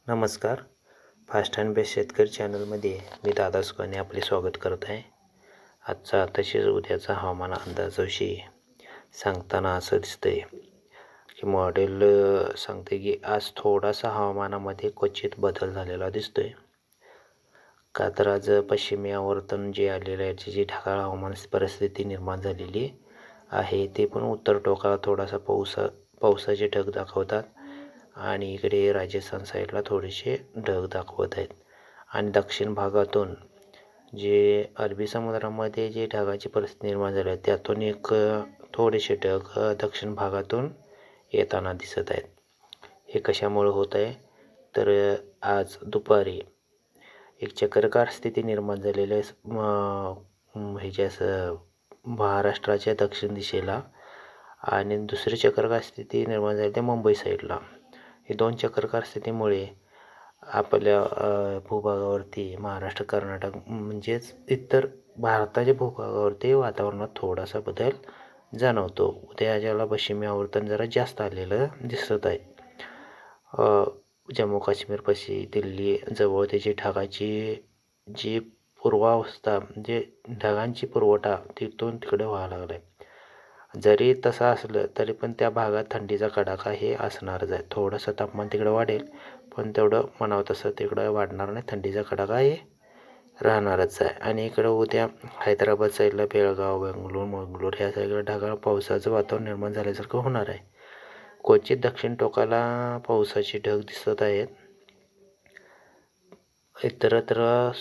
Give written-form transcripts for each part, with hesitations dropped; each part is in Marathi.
नमस्कार. फास्ट अँड बेस्ट शेतकरी चॅनलमध्ये मी दादा सुकाने आपले स्वागत करत आहे. आजचा तसेच उद्याचा हवामान अंदाजाविषयी सांगताना असं दिसतंय की मॉडेल सांगते की आज थोडासा हवामानामध्ये क्वचित बदल झालेला दिसतोय. का तर आज पश्चिमी आवर्तन जे आलेलं आहे, जी ढगाळ हवामान परिस्थिती निर्माण झालेली आहे, ते पण उत्तर टोकाला थोडासा पावसाचे ढग दाखवतात आणि इकडे राजस्थान साईडला थोडेसे ढग दाखवत आहेत. आणि दक्षिण भागातून जे अरबी समुद्रामध्ये जे ढगाची परिस्थिती निर्माण झाली आहे, त्यातून एक थोडेसे ढग दक्षिण भागातून येताना दिसत आहेत. हे कशामुळे होत आहे तर आज दुपारी एक चक्राकार स्थिती निर्माण झालेली आहे महाराष्ट्राच्या दक्षिण दिशेला, आणि दुसरी चक्राकार स्थिती निर्माण झाली ते मुंबई साईडला. हे दोन चक्राकार स्थितीमुळे आपल्या भूभागावरती महाराष्ट्र, कर्नाटक म्हणजेच इतर भारताच्या भूभागावरती वातावरणात थोडासा बदल जाणवतो. उद्याच्याला पश्चिमी आवर्तन जरा जास्त आलेलं दिसत आहे. जम्मू काश्मीरपाशी दिल्ली जवळ त्याची ढगाची जी पूर्वावस्था म्हणजे ढगांची पुरवठा तिथून तिकडे व्हायला लागला आहे. जरी तसं असलं तरी पण त्या भागात थंडीचा कडाका हे असणारच आहे. थोडंसं तापमान तिकडं वाढेल, पण तेवढं म्हणावं तसं तिकडं वाढणार नाही. थंडीचा कडाका हे राहणारच आहे. आणि इकडं उद्या हैदराबाद साईडला बेळगाव, मंगळूर ह्या साईडला ढगाळ पावसाचं वातावरण निर्माण झाल्यासारखं होणार आहे. क्वचित दक्षिण टोकाला पावसाचे ढग दिसत आहेत. इतरत्र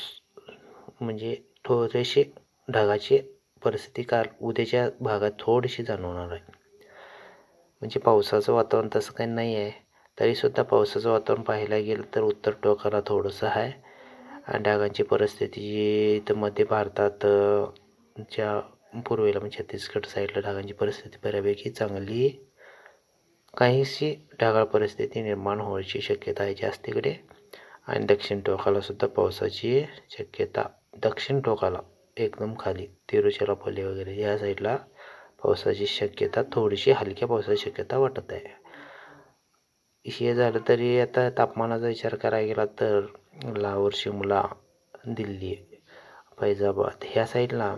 म्हणजे थोडेसे ढगाची परिस्थिती काल उद्याच्या भागात थोडीशी जाणवणार आहे. म्हणजे पावसाचं वातावरण तसं काही नाही आहे. तरीसुद्धा पावसाचं वातावरण पाहायला गेलं तर उत्तर टोकाला थोडंसं आहे. आणि ढगांची परिस्थिती तर मध्य भारतात च्या पूर्वेला म्हणजे छत्तीसगड साईडला ढगांची परिस्थिती बऱ्यापैकी चांगली, काहीशी ढगाळ परिस्थिती निर्माण होण्याची शक्यता आहे जास्त तिकडे. आणि दक्षिण टोकाला सुद्धा पावसाची शक्यता, दक्षिण टोकाला एकदम खाली तिरुचिरापल्ली वगैरे या साईडला पावसाची शक्यता, थोडीशी हलक्या पावसाची शक्यता वाटत आहे. हे झालं तरी आता तापमानाचा विचार करायला गेला तर लाहोर, शिमला, दिल्ली, फैजाबाद ह्या साईडला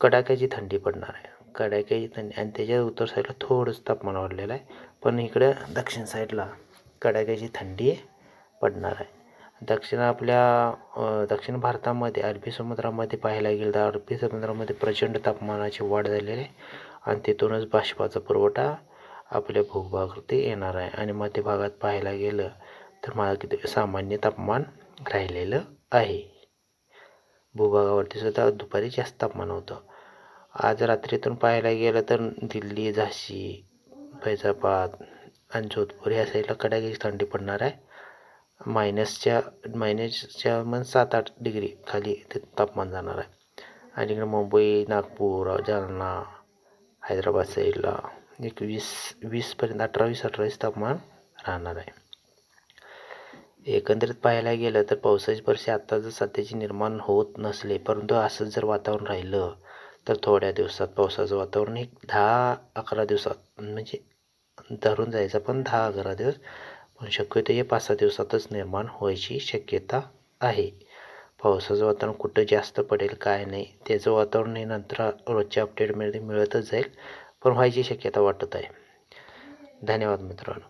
कडाक्याची थंडी पडणार आहे. कडाक्याची थंडी, आणि त्याच्या उत्तर साईडला थोडंसं तापमान वाढलेलं आहे. पण इकडं दक्षिण साईडला कडाक्याची थंडी पडणार आहे. दक्षिण भारतामध्ये अरबी समुद्रामध्ये पाहायला गेलं तर अरबी समुद्रामध्ये प्रचंड तापमानाची वाढ झालेली आहे. आणि तिथूनच बाष्पाचा पुरवठा आपल्या भूभागावरती येणार आहे. आणि मध्य भागात पाहायला गेलं तर सामान्य तापमान राहिलेलं आहे. भूभागावरती सुद्धा दुपारी जास्त तापमान होतं. आज रात्रीतून पाहायला गेलं तर दिल्ली, झाशी, फैजाबाद आणि जोधपूर ह्या साईडला कडाक्याची थंडी पडणार आहे. मायनसच्या मग 7-8 डिग्री खाली ते तापमान जाणार आहे. आणि इकडे मुंबई, नागपूर, जालना, हैदराबाद साईडला 20-20पर्यंत 18-20 तापमान राहणार आहे. एकंदरीत पाहायला गेलं तर पावसाची परिस्थिती आत्ता जर सध्याची निर्माण होत नसले, परंतु असंच जर वातावरण राहिलं तर थोड्या दिवसात पावसाचं वातावरण एक 10-11 दिवसात म्हणजे धरून जायचं, पण 10-11 दिवस, पण शक्यतो हे 5-6 दिवसातच निर्माण व्हायची शक्यता आहे. पावसाचं वातावरण कुठं जास्त पडेल काय नाही त्याचं वातावरण हे नंतर रोजच्या अपडेटमध्ये मिळतच जाईल, पण व्हायची शक्यता वाटत आहे. धन्यवाद मित्रांनो.